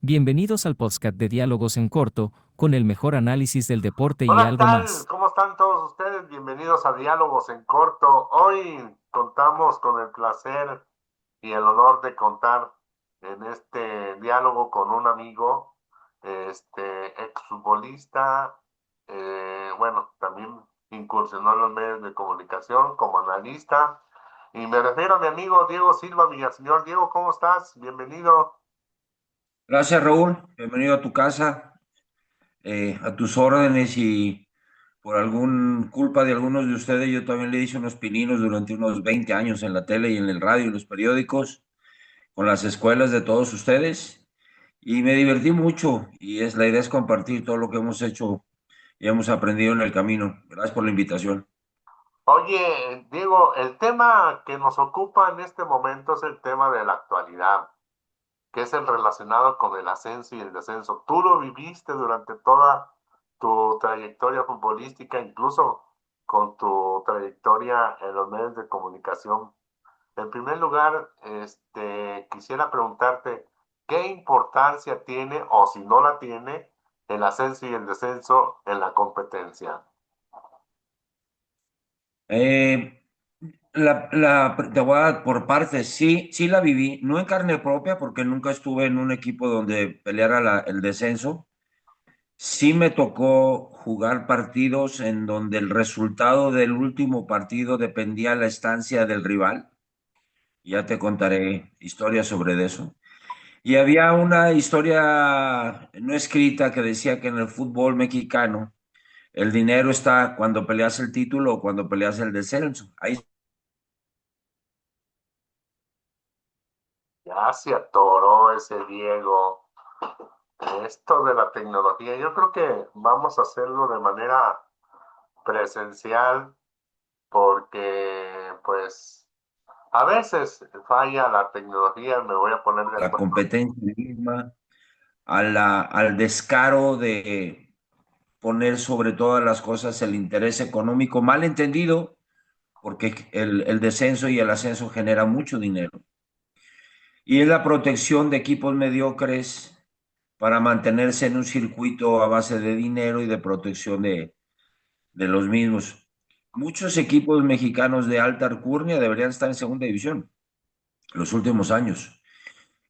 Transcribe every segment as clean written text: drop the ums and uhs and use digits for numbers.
Bienvenidos al podcast de Diálogos en Corto, con el mejor análisis del deporte y Hola, ¿qué algo tal? más. ¿Cómo están todos ustedes? Bienvenidos a Diálogos en Corto. Hoy contamos con el placer y el honor de contar en este diálogo con un amigo, exfutbolista, bueno, también incursionó en los medios de comunicación como analista. Y me refiero a mi amigo Diego Silva Villaseñor. Diego, ¿cómo estás? Bienvenido. Gracias, Raúl. Bienvenido a tu casa, a tus órdenes y por algún culpa de algunos de ustedes, yo también le hice unos pininos durante unos 20 años en la tele y en el radio y los periódicos, con las escuelas de todos ustedes y me divertí mucho y la idea es compartir todo lo que hemos hecho y hemos aprendido en el camino. Gracias por la invitación. Oye, Diego, el tema que nos ocupa en este momento es el tema de la actualidad, que es el relacionado con el ascenso y el descenso. Tú lo viviste durante toda tu trayectoria futbolística, incluso con tu trayectoria en los medios de comunicación. En primer lugar, quisiera preguntarte, ¿qué importancia tiene o si no la tiene el ascenso y el descenso en la competencia? Eh, Te voy a dar por partes, sí, sí la viví, no en carne propia porque nunca estuve en un equipo donde peleara el descenso. Sí me tocó jugar partidos en donde el resultado del último partido dependía de la estancia del rival. Ya te contaré historias sobre eso. Y había una historia no escrita que decía que en el fútbol mexicano el dinero está cuando peleas el título o cuando peleas el descenso. Ahí Ya se atoró ese Diego. Esto de la tecnología, yo creo que vamos a hacerlo de manera presencial porque pues a veces falla la tecnología, me voy a poner de la acuerdo. competencia misma, al descaro de poner sobre todas las cosas el interés económico, mal entendido, porque el descenso y el ascenso genera mucho dinero. Y es la protección de equipos mediocres para mantenerse en un circuito a base de dinero y de protección de los mismos. Muchos equipos mexicanos de alta alcurnia deberían estar en segunda división los últimos años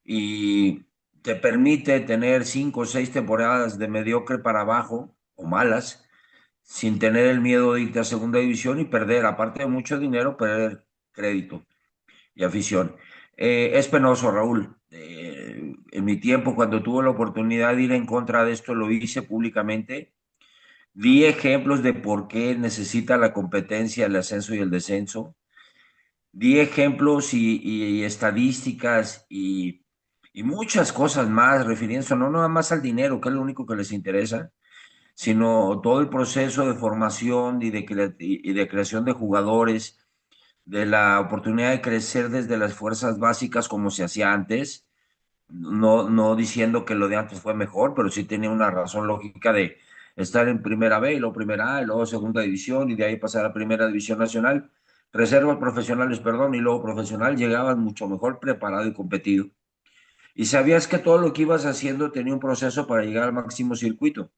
y te permite tener 5 o 6 temporadas de mediocre para abajo o malas sin tener el miedo de irte a segunda división y perder, aparte de mucho dinero, perder crédito y afición. Es penoso, Raúl. En mi tiempo, cuando tuve la oportunidad de ir en contra de esto, lo hice públicamente. Di ejemplos de por qué necesita la competencia, el ascenso y el descenso. Di ejemplos y estadísticas y muchas cosas más, refiriéndose no nada más al dinero, que es lo único que les interesa, sino todo el proceso de formación y de creación de jugadores, de la oportunidad de crecer desde las fuerzas básicas como se hacía antes, no diciendo que lo de antes fue mejor, pero sí tenía una razón lógica de estar en primera B y luego primera A y luego segunda división y de ahí pasar a primera división nacional, reservas profesionales, perdón, y luego profesional, llegaban mucho mejor preparado y competido. Y sabías que todo lo que ibas haciendo tenía un proceso para llegar al máximo circuito.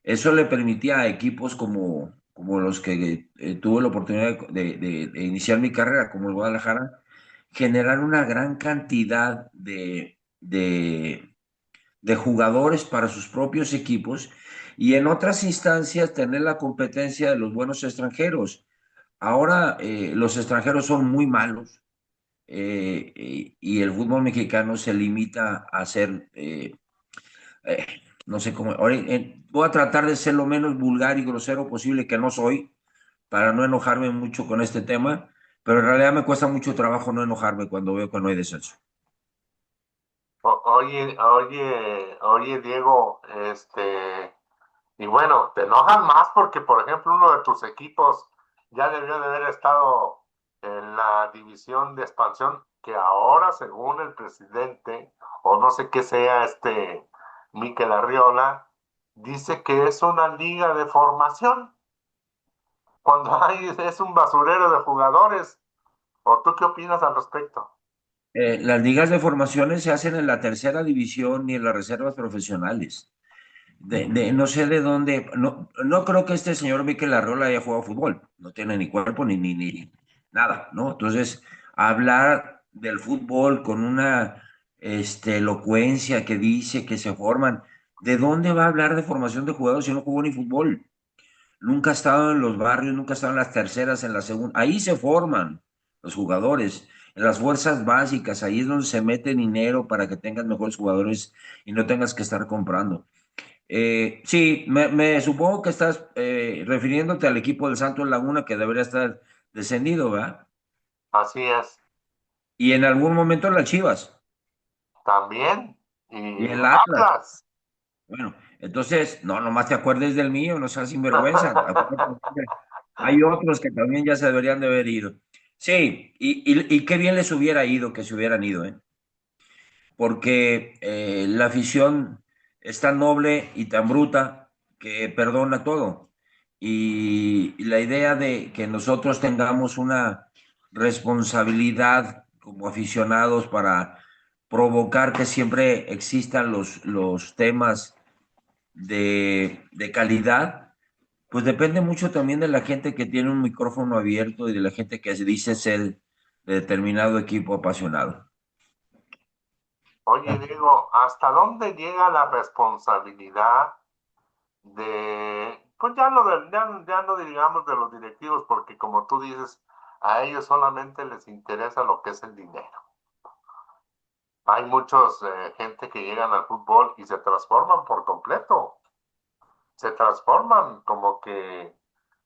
Eso le permitía a equipos como los que tuve la oportunidad de iniciar mi carrera, como el Guadalajara, generar una gran cantidad de jugadores para sus propios equipos y en otras instancias tener la competencia de los buenos extranjeros. Ahora los extranjeros son muy malos y el fútbol mexicano se limita a ser eh, no sé cómo, ahora, voy a tratar de ser lo menos vulgar y grosero posible, que no soy, para no enojarme mucho con este tema, pero en realidad me cuesta mucho trabajo no enojarme cuando veo que no hay descenso. Oye, Diego, y bueno, te enojas más porque, por ejemplo, uno de tus equipos ya debió de haber estado en la división de expansión, que ahora, según el presidente, o no sé qué sea Mikel Arriola, dice que es una liga de formación, cuando hay, es un basurero de jugadores. ¿O tú qué opinas al respecto? las ligas de formaciones se hacen en la tercera división y en las reservas profesionales. No sé de dónde, no creo que este señor Mikel Arreola haya jugado fútbol, no tiene ni cuerpo ni nada, ¿no? Entonces, hablar del fútbol con una elocuencia que dice que se forman, ¿de dónde va a hablar de formación de jugadores si no jugó ni fútbol? Nunca ha estado en los barrios, nunca ha estado en las terceras, en la segunda. Ahí se forman los jugadores, en las fuerzas básicas. Ahí es donde se mete dinero para que tengas mejores jugadores y no tengas que estar comprando. Sí, me supongo que estás refiriéndote al equipo del Santos Laguna que debería estar descendido, ¿verdad? Así es, Y en algún momento las Chivas también. Y y el el Atlas. Atlas. Bueno, entonces, no, nomás te acuerdes del mío, no seas sinvergüenza. Acuérdate que hay otros que también ya se deberían de haber ido. Sí, y qué bien les hubiera ido que se hubieran ido, ¿eh? Porque la afición es tan noble y tan bruta que perdona todo. Y la idea de que nosotros tengamos una responsabilidad como aficionados para provocar que siempre existan los temas de calidad, pues depende mucho también de la gente que tiene un micrófono abierto y de la gente que se dice ser de determinado equipo apasionado. Oye, Diego, ¿hasta dónde llega la responsabilidad pues ya no digamos de los directivos, porque como tú dices, a ellos solamente les interesa lo que es el dinero. Hay muchos gente que llegan al fútbol y se transforman por completo. Se transforman como que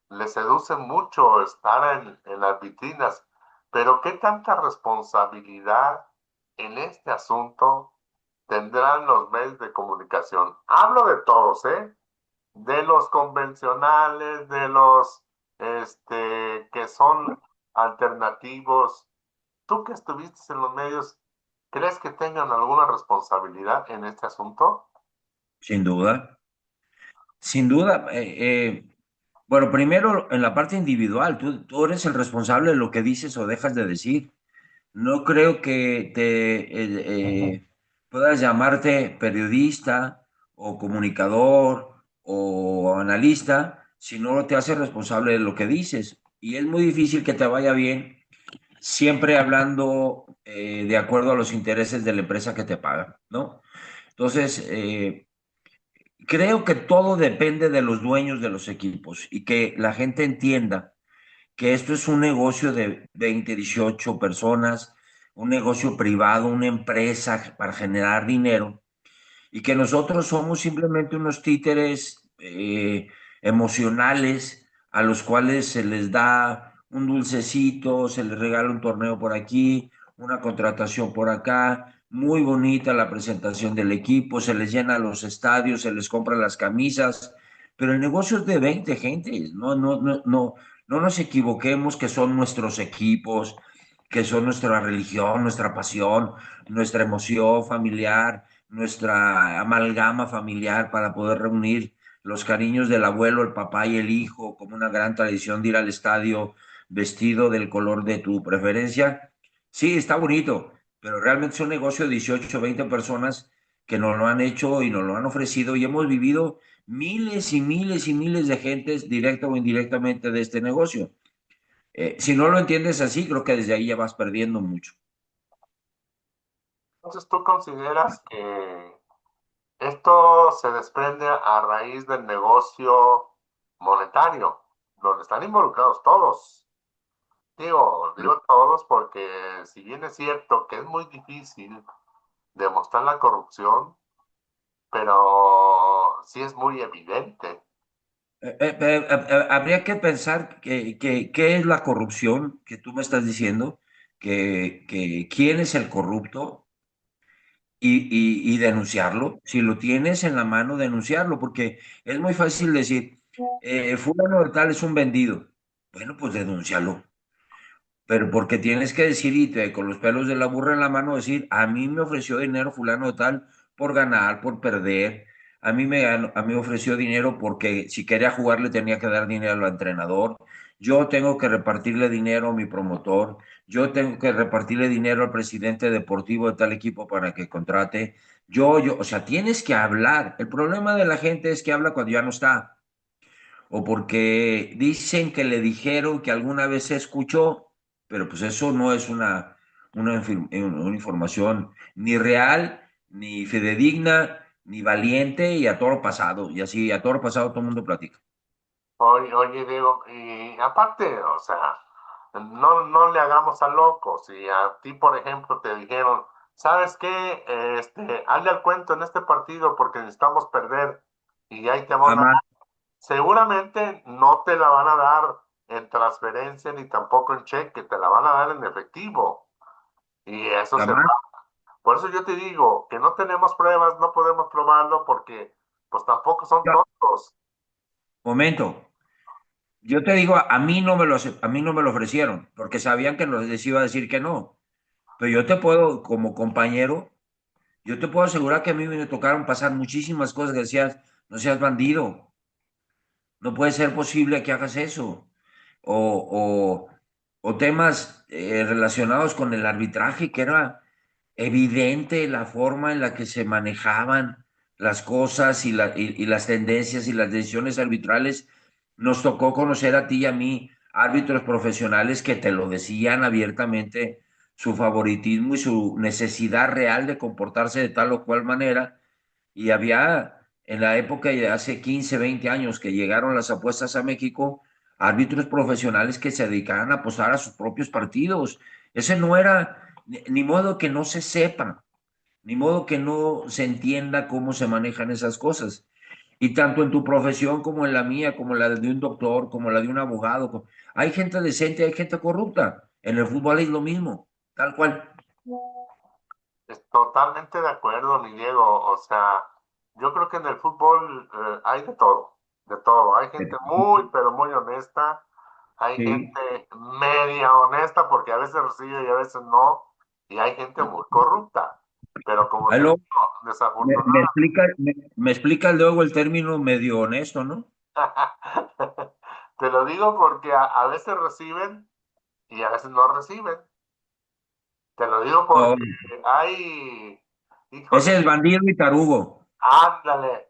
les seduce mucho estar en las vitrinas. Pero ¿qué tanta responsabilidad en este asunto tendrán los medios de comunicación? Hablo de todos, ¿eh? De los convencionales, de los que son alternativos. Tú que estuviste en los medios, ¿crees que tengan alguna responsabilidad en este asunto? Sin duda, sin duda. Bueno, primero en la parte individual, tú eres el responsable de lo que dices o dejas de decir. No creo que puedas llamarte periodista o comunicador o analista si no te haces responsable de lo que dices. Y es muy difícil que te vaya bien siempre hablando de acuerdo a los intereses de la empresa que te paga, ¿no? Entonces, creo que todo depende de los dueños de los equipos y que la gente entienda que esto es un negocio de 20, 18 personas, un negocio privado, una empresa para generar dinero y que nosotros somos simplemente unos títeres emocionales a los cuales se les da un dulcecito, se les regala un torneo por aquí, una contratación por acá, muy bonita la presentación del equipo, se les llena los estadios, se les compran las camisas, pero el negocio es de 20 gentes, no nos equivoquemos que son nuestros equipos, que son nuestra religión, nuestra pasión, nuestra emoción familiar, nuestra amalgama familiar para poder reunir los cariños del abuelo, el papá y el hijo, como una gran tradición de ir al estadio vestido del color de tu preferencia. Sí, está bonito, pero realmente es un negocio de 18, 20 personas que nos lo han hecho y nos lo han ofrecido y hemos vivido miles y miles y miles de gentes, directa o indirectamente, de este negocio. Si no lo entiendes así, creo que desde ahí ya vas perdiendo mucho. Entonces, ¿tú consideras que esto se desprende a raíz del negocio monetario, donde están involucrados todos? Digo todos porque si bien es cierto que es muy difícil demostrar la corrupción, pero sí es muy evidente. Habría que pensar qué es la corrupción que tú me estás diciendo, que quién es el corrupto y denunciarlo. Si lo tienes en la mano, denunciarlo, porque es muy fácil decir, fulano de tal es un vendido. Bueno, pues denúncialo. Pero porque tienes que decir con los pelos de la burra en la mano decir, a mí me ofreció dinero fulano de tal por ganar, por perder. a mí me ofreció dinero porque si quería jugar le tenía que dar dinero al entrenador. Yo tengo que repartirle dinero a mi promotor. Yo tengo que repartirle dinero al presidente deportivo de tal equipo para que contrate. O sea, tienes que hablar. El problema de la gente es que habla cuando ya no está. O porque dicen que le dijeron que alguna vez se escuchó, pero pues eso no es una información ni real, ni fidedigna, ni valiente y a toro pasado. Y así, a toro pasado todo el mundo platica. Oye, oye, Diego, y aparte, o sea, no le hagamos a locos. Si a ti, por ejemplo, te dijeron, ¿sabes qué? Hazle al cuento en este partido porque necesitamos perder y ahí te van a... Jamás, Seguramente no te la van a dar en transferencia ni tampoco en cheque, te la van a dar en efectivo. Y eso se jamás. va. Por eso yo te digo que no tenemos pruebas, no podemos probarlo porque pues tampoco son Ya, tontos. momento. Yo te digo, a mí no me lo ofrecieron, porque sabían que les iba a decir que no. Pero yo te puedo, como compañero, yo te puedo asegurar que a mí me tocaron pasar muchísimas cosas que decías, no seas bandido, no puede ser posible que hagas eso. O, o temas relacionados con el arbitraje, que era evidente la forma en la que se manejaban las cosas y las tendencias y las decisiones arbitrales. Nos tocó conocer a ti y a mí árbitros profesionales que te lo decían abiertamente su favoritismo y su necesidad real de comportarse de tal o cual manera. Y había en la época de hace 15 20 años que llegaron las apuestas a México, árbitros profesionales que se dedicaban a apostar a sus propios partidos. Ese no era, ni modo que no se sepa, ni modo que no se entienda cómo se manejan esas cosas. Y tanto en tu profesión como en la mía, como la de un doctor, como la de un abogado, hay gente decente, hay gente corrupta. En el fútbol es lo mismo, tal cual. Totalmente de acuerdo, mi Diego. O sea, yo creo que en el fútbol hay de todo, de todo. Hay gente muy, pero muy honesta. Hay Sí. gente media honesta porque a veces recibe y a veces no. Y hay gente muy corrupta. Pero como Ahí te digo, me desafortunadamente, explica, me explica luego el término medio honesto, ¿no? te lo digo porque a veces reciben y a veces no reciben. Te lo digo No, porque hay, ese híjole, es bandido y tarugo. ándale,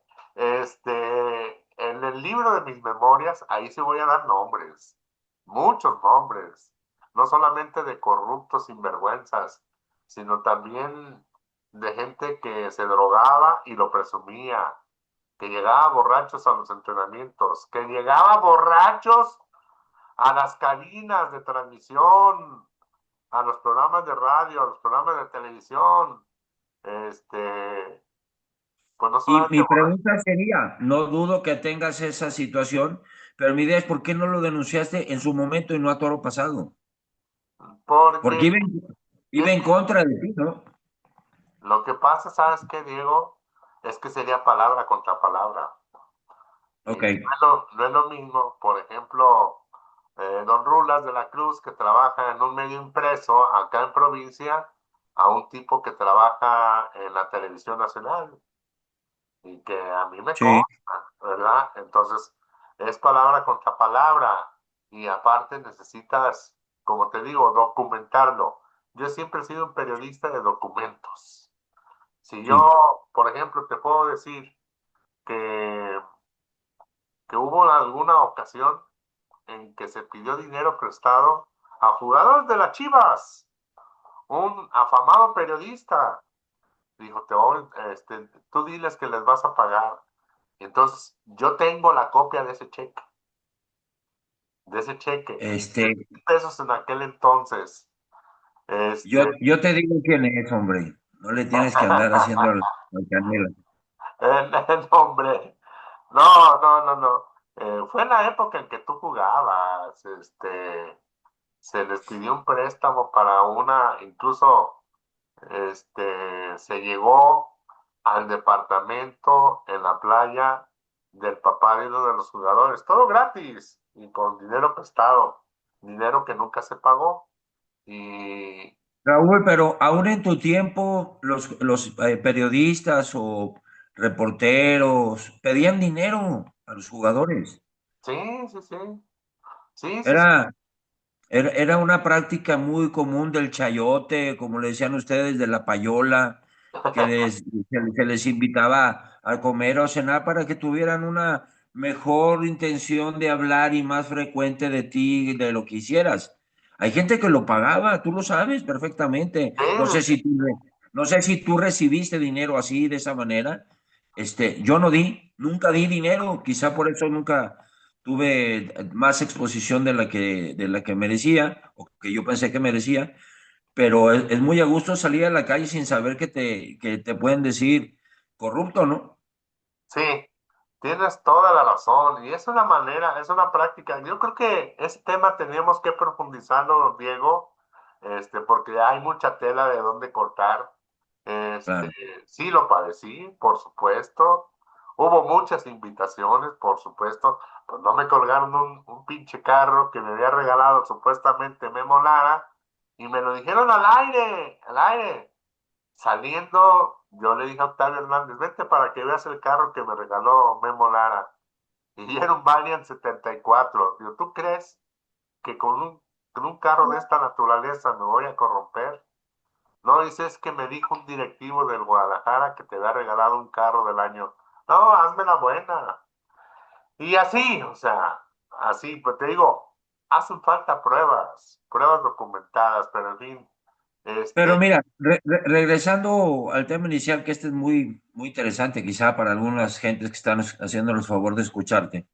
en el libro de mis memorias, ahí sí voy a dar nombres, muchos nombres, no solamente de corruptos sinvergüenzas, sino también de gente que se drogaba y lo presumía, que llegaba borrachos a los entrenamientos, que llegaba borrachos a las cabinas de transmisión, a los programas de radio, a los programas de televisión, este, pues no Y solamente mi borrachos. pregunta sería, no dudo que tengas esa situación, pero mi idea es, ¿por qué no lo denunciaste en su momento y no a toro pasado? Porque Porque iba es en que contra de ti, ¿no? lo que pasa, ¿sabes qué, Diego? Es que sería palabra contra palabra. Y Ok. no es lo mismo, por ejemplo, don Rulas de la Cruz, que trabaja en un medio impreso acá en provincia, a un tipo que trabaja en la televisión nacional y que a mí me Sí. consta, ¿verdad? Entonces, es palabra contra palabra y aparte necesitas, como te digo, documentarlo. Yo siempre he sido un periodista de documentos. Si Sí. yo, por ejemplo, te puedo decir que, que hubo alguna ocasión en que se pidió dinero prestado a jugadores de las Chivas, un afamado periodista, dijo, tú diles que les vas a pagar. Entonces, yo tengo la copia de ese cheque, Este, pesos en aquel entonces. yo te digo quién es, hombre. No le tienes que andar haciendo al canela. el nombre. No. Fue en la época en que tú jugabas, se les pidió un préstamo para incluso, se llegó al departamento en la playa del papá de uno de los jugadores, todo gratis y con dinero prestado, dinero que nunca se pagó. Y Raúl, pero aún en tu tiempo, los periodistas reporteros, pedían dinero a los jugadores. Sí, sí, sí. Sí, sí, sí. Era, era una práctica muy común del chayote, como le decían ustedes, de la payola, se les invitaba a comer o a cenar para que tuvieran una mejor intención de hablar y más frecuente de ti, de lo que hicieras. Hay gente que lo pagaba, tú lo sabes perfectamente. Sí, No sé si tú recibiste dinero así, de esa manera. Yo no di, nunca di dinero, quizá por eso nunca tuve más exposición de la que merecía, o que yo pensé que merecía, pero es muy a gusto salir a la calle sin saber que te pueden decir corrupto, ¿no? sí, tienes toda la razón. Y es una manera, es una práctica. Yo creo que ese tema tenemos que profundizarlo, Diego, porque hay mucha tela de dónde cortar. Este, Claro. sí lo padecí, por supuesto. Hubo muchas invitaciones, por supuesto. Pues no me colgaron un pinche carro que me había regalado supuestamente Memo Lara y me lo dijeron al aire, al aire. Saliendo, yo le dije a Octavio Hernández, vente para que veas el carro que me regaló Memo Lara. Y era un Valiant 74. Digo, ¿tú crees que con un carro de esta naturaleza me voy a corromper? No, dice, es que me dijo un directivo del Guadalajara que te había regalado un carro del año. No, hazme la buena. Y así, o sea, así, pues te digo, hacen falta pruebas, pruebas documentadas, pero en fin, Pero este, mira, regresando al tema inicial, que este es muy, muy interesante quizá para algunas gentes que están haciendo el favor de escucharte.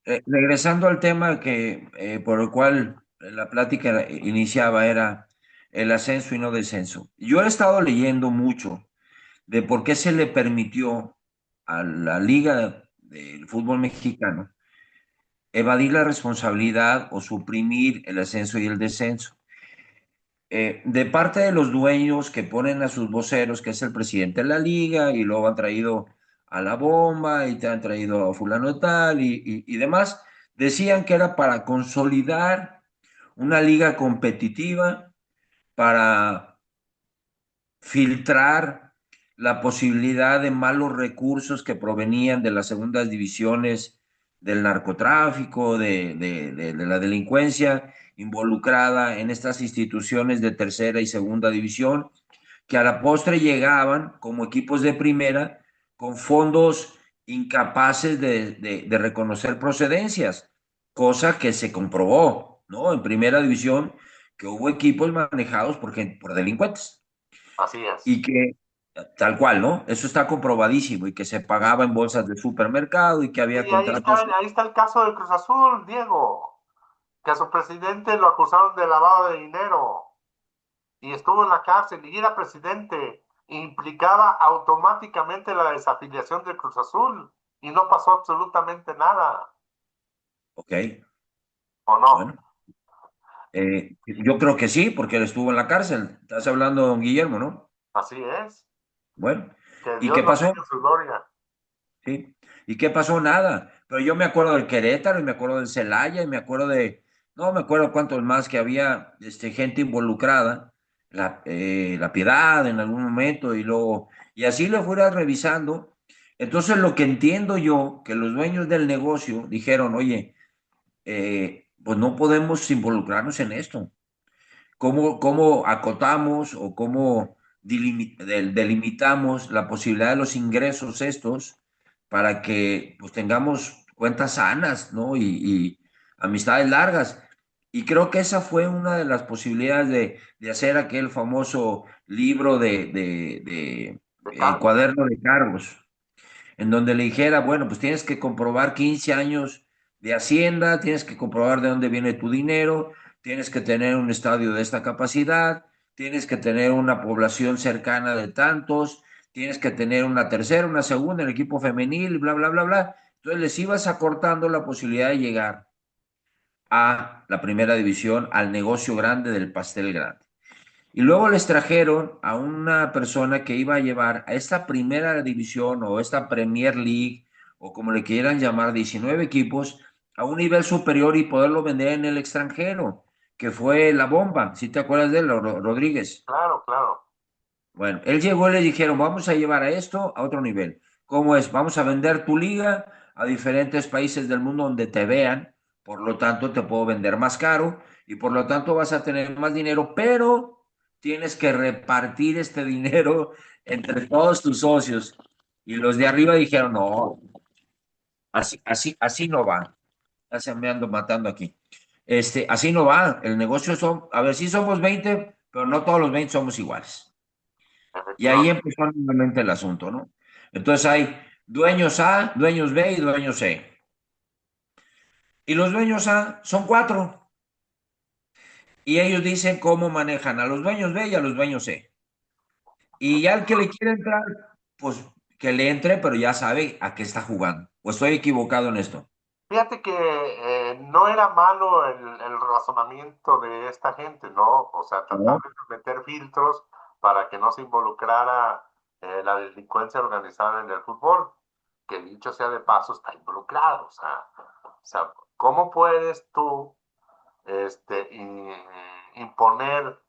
Regresando al tema por el cual la plática iniciaba era el ascenso y no descenso. Yo he estado leyendo mucho de por qué se le permitió a la Liga del Fútbol Mexicano evadir la responsabilidad o suprimir el ascenso y el descenso. De parte de los dueños que ponen a sus voceros, que es el presidente de la liga, y luego han traído a la bomba y te han traído a fulano de tal y demás, decían que era para consolidar una liga competitiva, para filtrar la posibilidad de malos recursos que provenían de las segundas divisiones del narcotráfico, de la delincuencia involucrada en estas instituciones de tercera y segunda división, que a la postre llegaban como equipos de primera con fondos incapaces de reconocer procedencias, cosa que se comprobó, ¿no? En primera división, que hubo equipos manejados por delincuentes así es. y que tal cual, ¿no? Eso está comprobadísimo y que se pagaba en bolsas de supermercado y que había Y contratos. ahí está el caso del Cruz Azul, Diego, que a su presidente lo acusaron de lavado de dinero y estuvo en la cárcel y era presidente. Implicaba automáticamente la desafiliación del Cruz Azul y no pasó absolutamente nada, Ok, ¿o no? bueno, yo creo que sí, porque él estuvo en la cárcel. Estás hablando de don Guillermo, ¿no? Así es. Bueno, Que ¿y Dios qué lo pasó? tenga en su gloria. Sí. ¿Y qué pasó? Nada. Pero yo me acuerdo del Querétaro y me acuerdo del Celaya y me acuerdo no me acuerdo cuántos más que había gente involucrada, la Piedad en algún momento y luego, y así lo fuera revisando. Entonces lo que entiendo yo, que los dueños del negocio dijeron, oye, pues no podemos involucrarnos en esto. ¿Cómo acotamos o cómo delimitamos la posibilidad de los ingresos estos para que pues tengamos cuentas sanas, ¿no? Y amistades largas? Y creo que esa fue una de las posibilidades de hacer aquel famoso libro De cargo. cuaderno de cargos, en donde le dijera, bueno, pues tienes que comprobar 15 años de Hacienda, tienes que comprobar de dónde viene tu dinero, tienes que tener un estadio de esta capacidad, tienes que tener una población cercana de tantos, tienes que tener una tercera, una segunda, el equipo femenil, bla, bla, bla, bla. Entonces les ibas acortando la posibilidad de llegar a la primera división, al negocio grande del pastel grande. Y luego les trajeron a una persona que iba a llevar a esta primera división o esta Premier League o como le quieran llamar, 19 equipos a un nivel superior y poderlo vender en el extranjero, que fue la bomba, si te acuerdas de él, Rodríguez. Claro, claro. Bueno, él llegó y le dijeron, vamos a llevar a esto a otro nivel. ¿Cómo es? Vamos a vender tu liga a diferentes países del mundo donde te vean, por lo tanto te puedo vender más caro y por lo tanto vas a tener más dinero, pero tienes que repartir este dinero entre todos tus socios. Y los de arriba dijeron, no, así no va. Ya se me ando matando aquí. Así no va. El negocio son, a ver, sí somos 20, pero no todos los 20 somos iguales. Y ahí Efectivamente. empezó nuevamente el asunto, ¿no? Entonces hay dueños A, dueños B y dueños C. Y los dueños A son cuatro. Y ellos dicen cómo manejan a los dueños B y a los dueños C. Y ya el que le quiere entrar, pues que le entre, pero ya sabe a qué está jugando. ¿O estoy equivocado en esto? Fíjate que no era malo el razonamiento de esta gente, ¿no? O sea, tratar No, de meter filtros para que no se involucrara la delincuencia organizada en el fútbol, que dicho sea de paso está involucrado. O sea, ¿cómo puedes tú imponer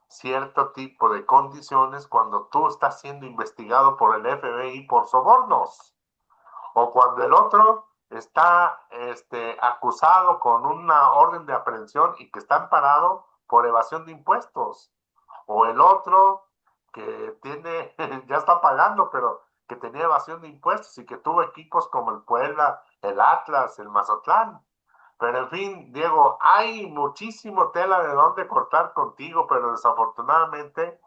cierto tipo de condiciones cuando tú estás siendo investigado por el FBI por sobornos? O cuando el otro está acusado con una orden de aprehensión y que está amparado por evasión de impuestos. O el otro que tiene, ya está pagando, pero que tenía evasión de impuestos y que tuvo equipos como el Puebla, el Atlas, el Mazatlán. Pero en fin, Diego, hay muchísimo tela de dónde cortar contigo, pero desafortunadamente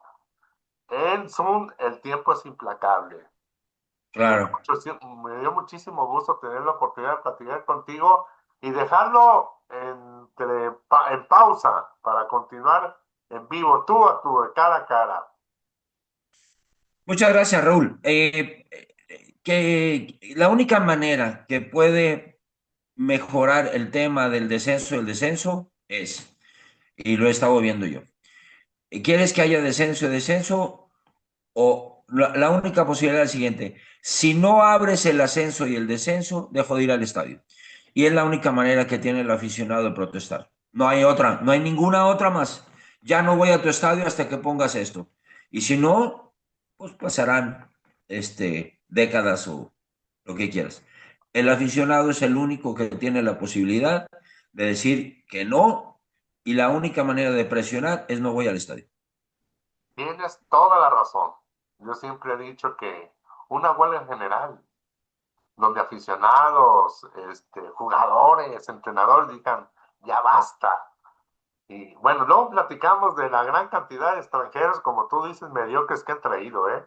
en Zoom el tiempo es implacable. claro. Me dio muchísimo gusto tener la oportunidad de platicar contigo y dejarlo en pausa para continuar en vivo, tú a tú, de cara a cara. Muchas gracias, Raúl. Que la única manera que puede mejorar el tema del descenso y el descenso es, y lo he estado viendo yo, ¿quieres que haya descenso y descenso? O la única posibilidad es la siguiente, si no abres el ascenso y el descenso, dejo de ir al estadio. Y es la única manera que tiene el aficionado de protestar. No hay otra, no hay ninguna otra más. Ya no voy a tu estadio hasta que pongas esto. Y si no, pues pasarán décadas o lo que quieras. El aficionado es el único que tiene la posibilidad de decir que no, y la única manera de presionar es no voy al estadio. Tienes toda la razón. Yo siempre he dicho que una huelga en general, donde aficionados, jugadores, entrenadores digan, ya basta. Y bueno, luego platicamos de la gran cantidad de extranjeros, como tú dices, mediocres que han traído, ¿eh?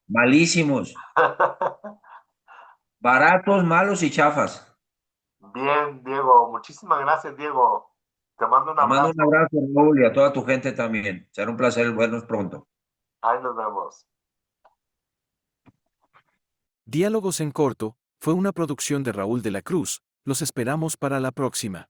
Malísimos, baratos, malos y chafas. Bien, Diego. Muchísimas gracias, Diego. Te mando un Te mando un abrazo. abrazo, Raúl, y a toda tu gente también. Será un placer vernos pronto. Ahí nos vemos. Diálogos en corto fue una producción de Raúl de la Cruz. Los esperamos para la próxima.